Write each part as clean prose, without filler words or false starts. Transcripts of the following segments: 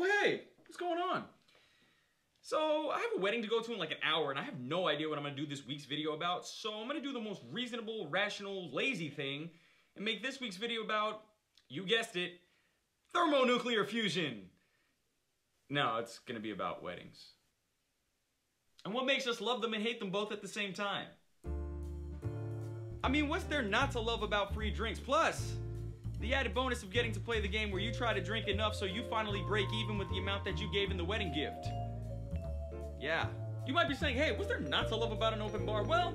Oh, hey, what's going on? So, I have a wedding to go to in like an hour, and I have no idea what I'm gonna do this week's video about, so I'm gonna do the most reasonable, rational, lazy thing, and make this week's video about, you guessed it, thermonuclear fusion. No, it's gonna be about weddings. And what makes us love them and hate them both at the same time? I mean, what's there not to love about free drinks? Plus, the added bonus of getting to play the game where you try to drink enough so you finally break even with the amount that you gave in the wedding gift. Yeah. You might be saying, hey, what's there not to love about an open bar? Well,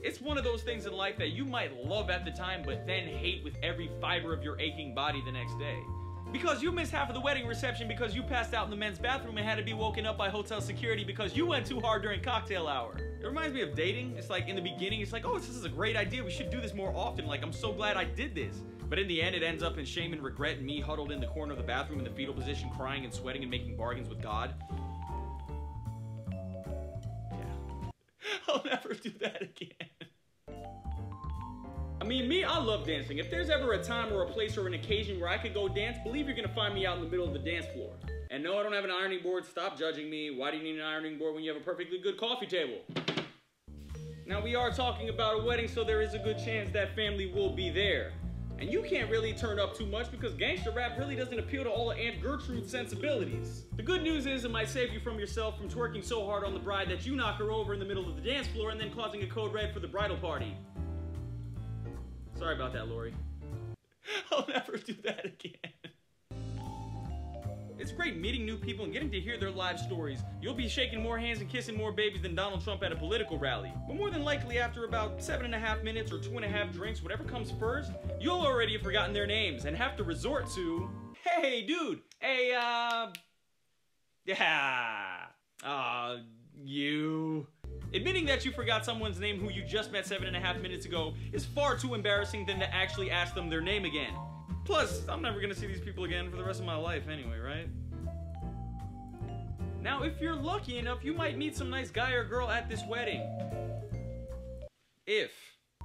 it's one of those things in life that you might love at the time, but then hate with every fiber of your aching body the next day. Because you missed half of the wedding reception because you passed out in the men's bathroom and had to be woken up by hotel security because you went too hard during cocktail hour. It reminds me of dating. It's like in the beginning, it's like, oh, this is a great idea. We should do this more often. Like, I'm so glad I did this. But in the end, it ends up in shame and regret and me huddled in the corner of the bathroom in the fetal position, crying and sweating and making bargains with God. Yeah. I'll never do that again. I mean, me, I love dancing. If there's ever a time or a place or an occasion where I could go dance, believe you're gonna find me out in the middle of the dance floor. And no, I don't have an ironing board. Stop judging me. Why do you need an ironing board when you have a perfectly good coffee table? Now, we are talking about a wedding, so there is a good chance that family will be there. And you can't really turn up too much because gangster rap really doesn't appeal to all of Aunt Gertrude's sensibilities. The good news is it might save you from yourself from twerking so hard on the bride that you knock her over in the middle of the dance floor and then causing a code red for the bridal party. Sorry about that, Lori. I'll never do that again. It's great meeting new people and getting to hear their life stories. You'll be shaking more hands and kissing more babies than Donald Trump at a political rally. But more than likely, after about 7.5 minutes or 2.5 drinks, whatever comes first, you'll already have forgotten their names and have to resort to, hey, dude, hey, you. Admitting that you forgot someone's name who you just met 7.5 minutes ago is far too embarrassing than to actually ask them their name again. Plus, I'm never gonna see these people again for the rest of my life anyway, right? Now, if you're lucky enough, you might meet some nice guy or girl at this wedding.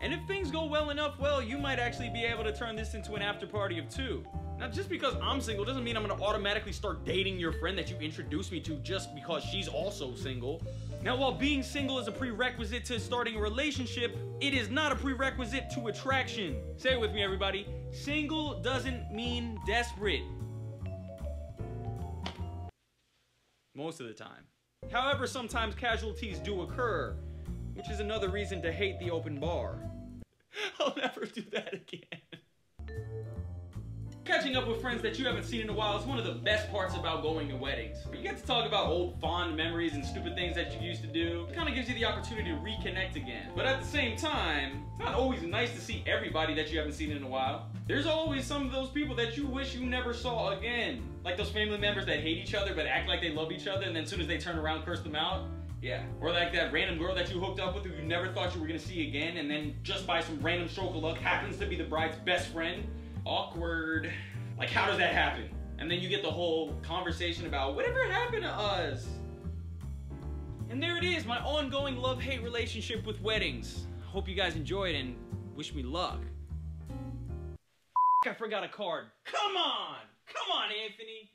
And if things go well enough, well, you might actually be able to turn this into an after party of two. Now, just because I'm single doesn't mean I'm gonna automatically start dating your friend that you introduced me to just because she's also single. Now, while being single is a prerequisite to starting a relationship, it is not a prerequisite to attraction. Say it with me, everybody. Single doesn't mean desperate. Most of the time. However, sometimes casualties do occur, which is another reason to hate the open bar. I'll never do that again. Catching up with friends that you haven't seen in a while is one of the best parts about going to weddings. You get to talk about old fond memories and stupid things that you used to do. It kind of gives you the opportunity to reconnect again. But at the same time, it's not always nice to see everybody that you haven't seen in a while. There's always some of those people that you wish you never saw again. Like those family members that hate each other but act like they love each other and then as soon as they turn around, curse them out. Yeah. Or like that random girl that you hooked up with who you never thought you were gonna see again and then just by some random stroke of luck happens to be the bride's best friend. Awkward. Like, how does that happen? And then you get the whole conversation about whatever happened to us. And there it is, my ongoing love-hate relationship with weddings. Hope you guys enjoyed and wish me luck. I forgot a card. Come on, Anthony.